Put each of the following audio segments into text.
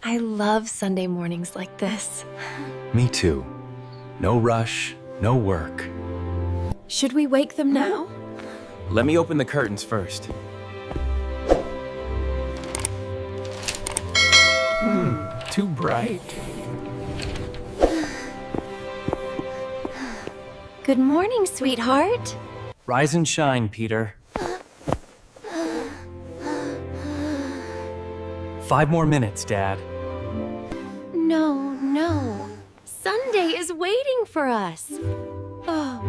I love Sunday mornings like this. Me too. No rush, no work. Should we wake them now? Let me open the curtains first. Too bright. Good morning, sweetheart. Rise and shine, Peter. 5 more minutes, Dad. No. Sunday is waiting for us. Oh,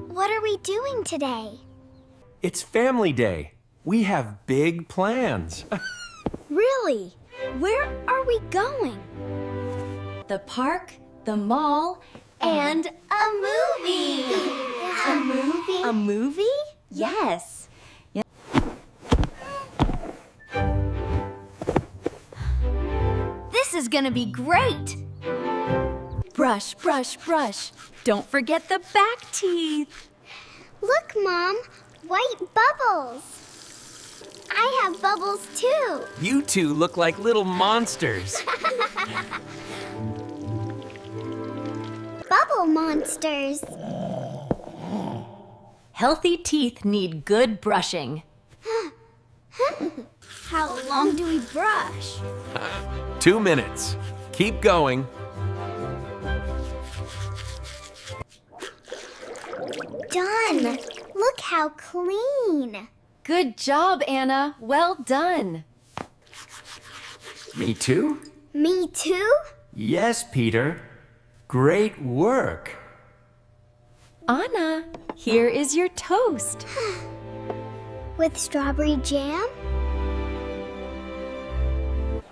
What are we doing today? It's Family Day. We have big plans. Really? Where are we going? the park, the mall, and A movie! A movie? a movie? Yes. This is gonna be great! Brush, brush, brush. Don't forget the back teeth. Look, Mom! White bubbles! I have bubbles too! You two look like little monsters. Bubble monsters! Healthy teeth need good brushing. How long do we brush? 2 minutes. Keep going. Done! Look how clean! Good job, Anna. Well done. Me too? Me too? Yes, Peter. Great work. Anna, here is your toast. With strawberry jam?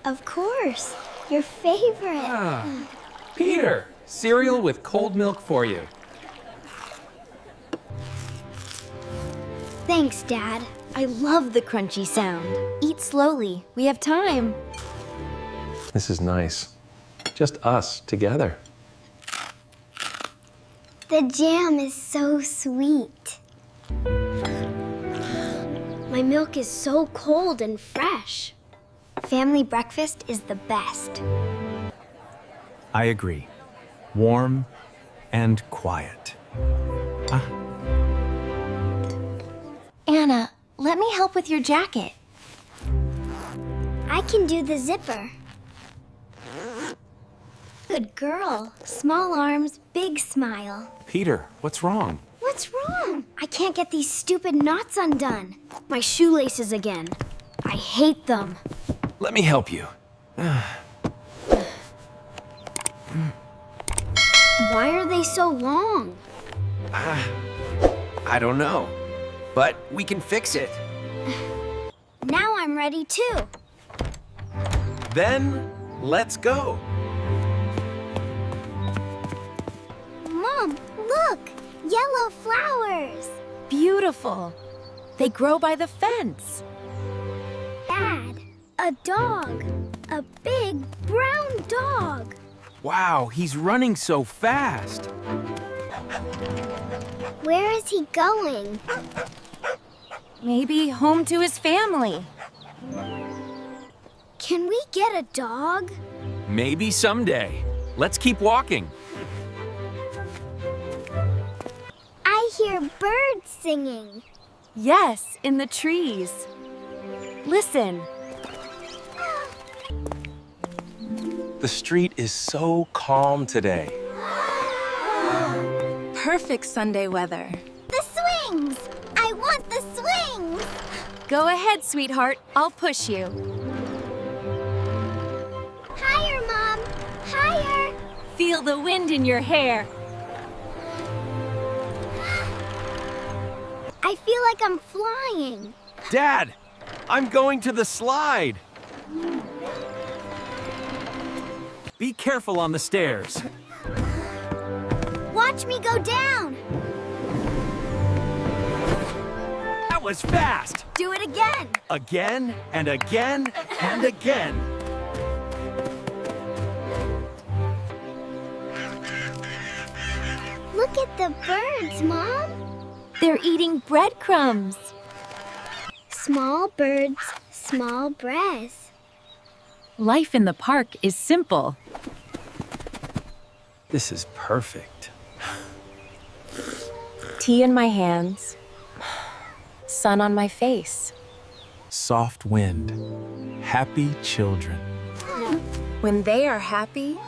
Of course, your favorite. Peter, cereal with cold milk for you. Thanks, Dad. I love the crunchy sound. Eat slowly. We have time. This is nice. Just us together. The jam is so sweet. My milk is so cold and fresh. Family breakfast is the best. I agree. Warm and quiet. Anna, let me help with your jacket. I can do the zipper. Good girl. Small arms, big smile. Peter, what's wrong? What's wrong? I can't get these stupid knots undone. My shoelaces again. I hate them. Let me help you. Why are they so long? I don't know, but we can fix it. Now I'm ready too. Then, let's go. Mom, look! Yellow flowers! Beautiful. They grow by the fence. Dad, a dog. A big brown dog. Wow, he's running so fast. Where is he going? Maybe home to his family. Can we get a dog? Maybe someday. Let's keep walking. I hear birds singing. Yes, in the trees. Listen. The street is so calm today. Perfect Sunday weather. The swings! I want the swings! Go ahead, sweetheart. I'll push you. Higher, Mom! Higher! Feel the wind in your hair. I feel like I'm flying. Dad, I'm going to the slide. Be careful on the stairs. Watch me go down. That was fast. Do it again. Again and again and again. Look at the birds, Mom. They're eating breadcrumbs. Small birds, small breasts. Life in the park is simple. This is perfect. Tea in my hands, sun on my face. Soft wind. Happy children. When they are happy,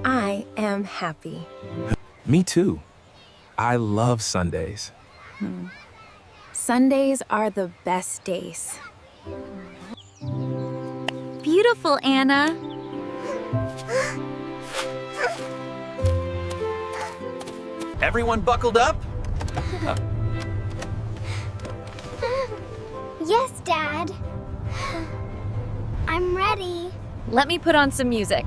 I am happy. Me too. I love Sundays. Sundays are the best days. Beautiful, Anna. Everyone buckled up? Yes, Dad. I'm ready. Let me put on some music.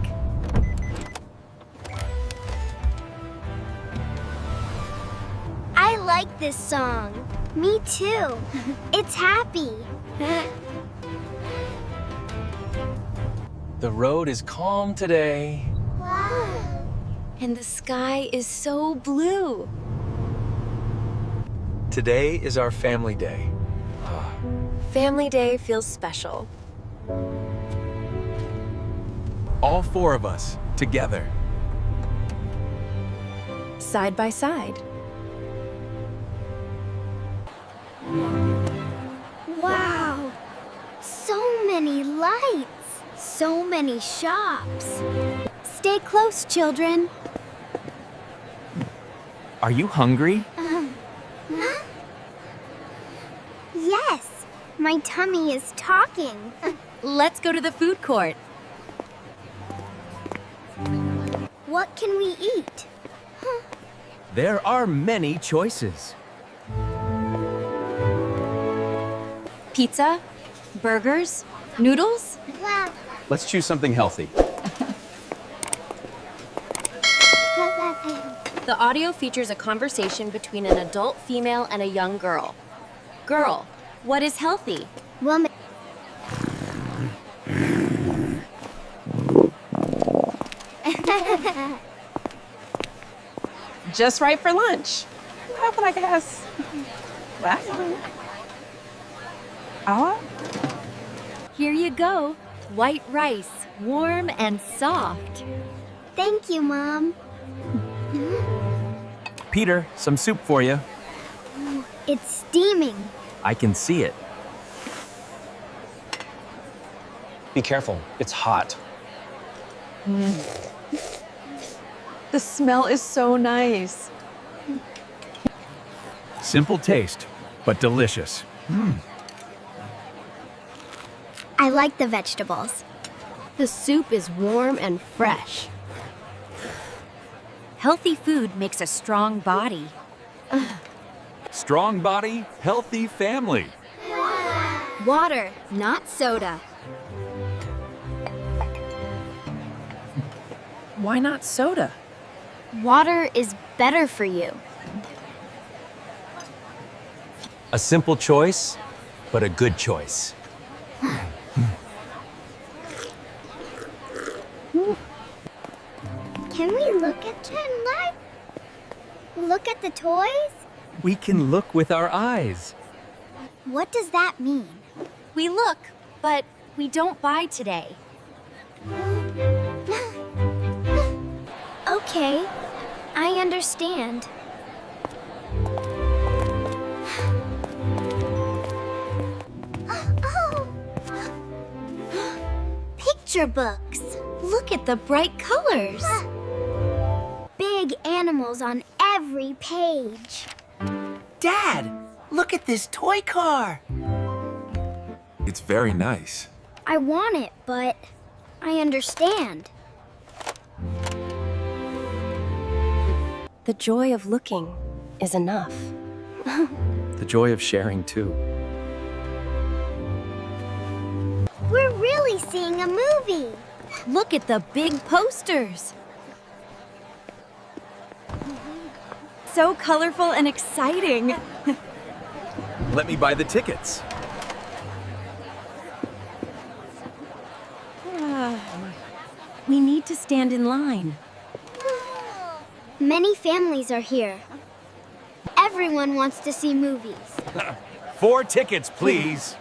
I like this song. Me too. It's happy. The road is calm today. And the sky is so blue. Today is our family day. Family Day feels special. All four of us, together. Side by side. Wow. So many lights. So many shops. Stay close, children. Are you hungry? Yes. My tummy is talking. Let's go to the food court. What can we eat? There are many choices. Pizza, burgers, noodles. Let's choose something healthy. The audio features a conversation between an adult female and a young girl. Girl, What is healthy? Well, Just right for lunch. How can I guess? Oh, Here you go. White rice, warm and soft. thank you, Mom. Peter, some soup for you. It's steaming. I can see it. Be careful, it's hot. the smell is so nice. Simple taste, but delicious. I like the vegetables. the soup is warm and fresh. Healthy food makes a strong body. Strong body, healthy family. Water, not soda. Why not soda? Water is better for you. A simple choice, but a good choice. Can we look at Look at the toys? We can look with our eyes. What does that mean? We look, but we don't buy today. Okay, I understand. Picture books. Look at the bright colors. Big animals on every page. Dad, look at this toy car. It's very nice. I want it, but I understand. The joy of looking is enough. The joy of sharing, too. We're really seeing a movie. Look at the big posters. So colorful and exciting. Let me buy the tickets. We need to stand in line. Many families are here. Everyone wants to see movies. 4 tickets, please.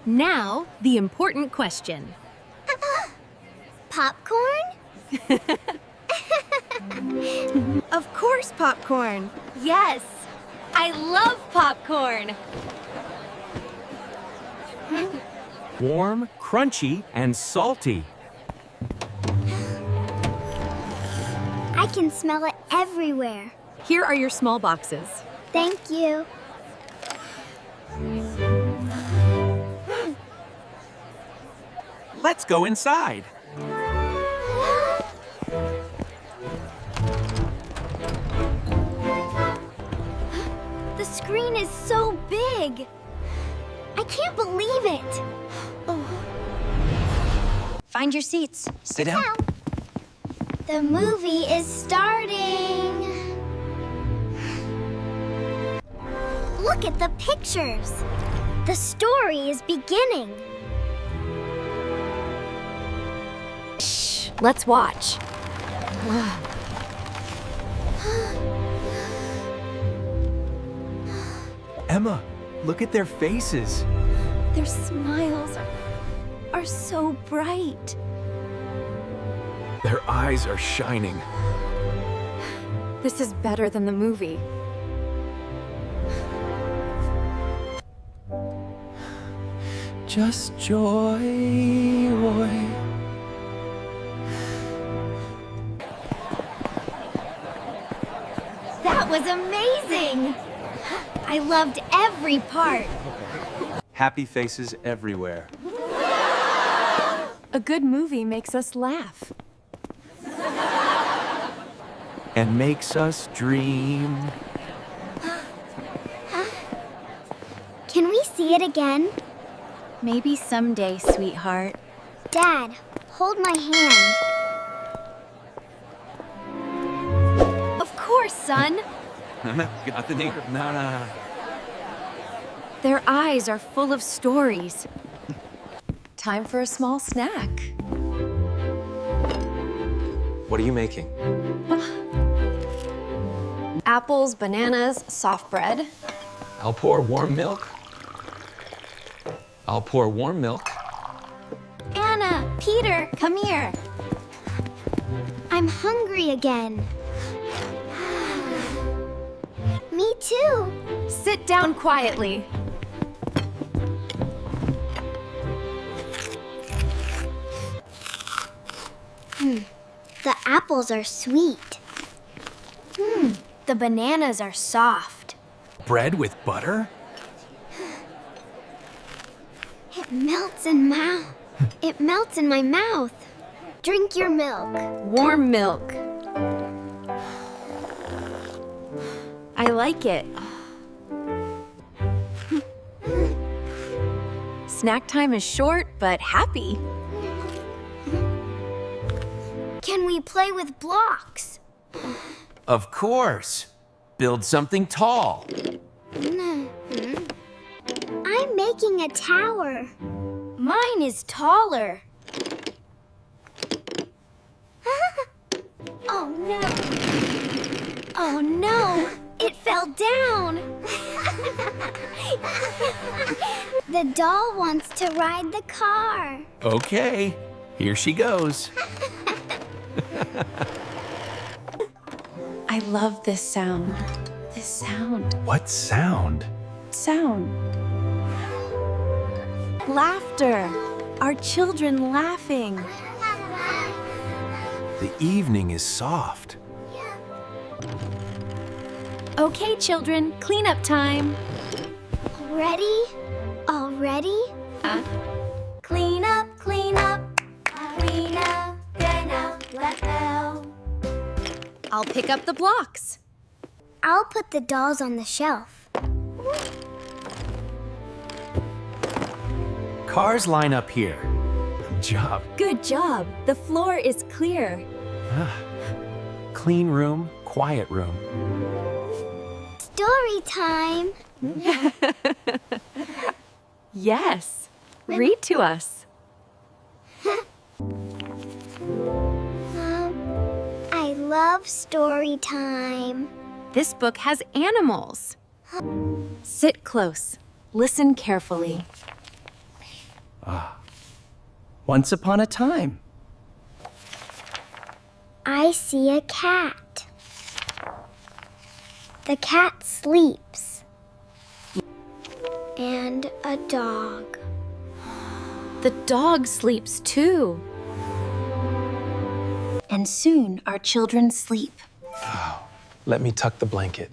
Now, the important question. Popcorn? Of course, popcorn. Yes, I love popcorn. Warm, crunchy, and salty. I can smell it everywhere. Here are your small boxes. Thank you. Let's go inside. The screen is so big. I can't believe it. Find your seats. Sit down. The movie is starting. Look at the pictures. The story is beginning. Let's watch. Emma, look at their faces. Their smiles are so bright. Their eyes are shining. This is better than the movie. Just joy. That was amazing. I loved every part. Happy faces everywhere. A good movie makes us laugh. And makes us dream. Can we see it again? Maybe someday, sweetheart. Dad, hold my hand. Of course, son. Got the name. No. Their eyes are full of stories. Time for a small snack. What are you making? Apples, bananas, soft bread. I'll pour warm milk. I'll pour warm milk. Anna, Peter, come here. I'm hungry again. Me too. Sit down quietly. The apples are sweet. The bananas are soft. Bread with butter? It melts in my mouth. Drink your milk. Warm milk. I like it. Snack time is short, but happy. Can we play with blocks? Of course. Build something tall. I'm making a tower. Mine is taller. Oh no. Oh no, it fell down. The doll wants to ride the car. Okay, here she goes. I love this sound. This sound. What sound? Sound. Laughter. Our children laughing. The evening is soft. Okay, children, cleanup time. Ready? All ready? Clean up, clean up, clean up, then out, let go. I'll pick up the blocks. I'll put the dolls on the shelf. Cars line up here. Good job. Good job. The floor is clear. Clean room, quiet room. Story time. Yes. Read to us. I love story time. This book has animals. Sit close. Listen carefully. Once upon a time. I see a cat. The cat sleeps. And a dog. The dog sleeps too. And soon our children sleep. Let me tuck the blanket.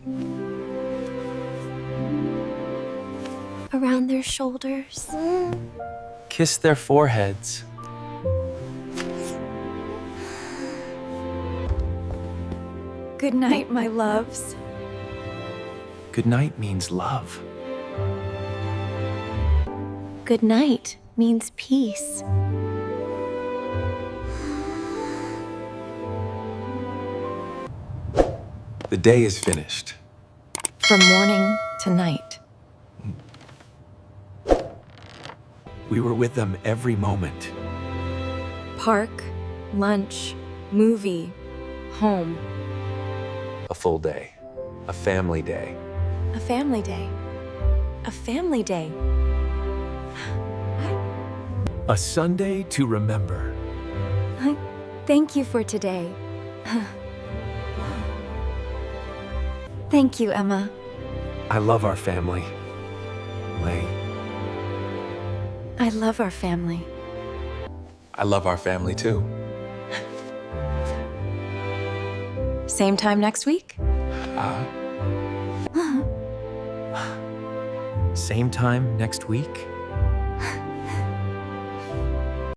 Around their shoulders. Kiss their foreheads. Good night, my loves. Good night means love. Good night means peace. The day is finished. From morning to night. We were with them every moment. Park, lunch, movie, home. A full day. A family day. A family day. A family day. A Sunday to remember. Thank you for today. Thank you, Emma. I love our family. Lay. I love our family. I love our family too. Same time next week? Same time next week?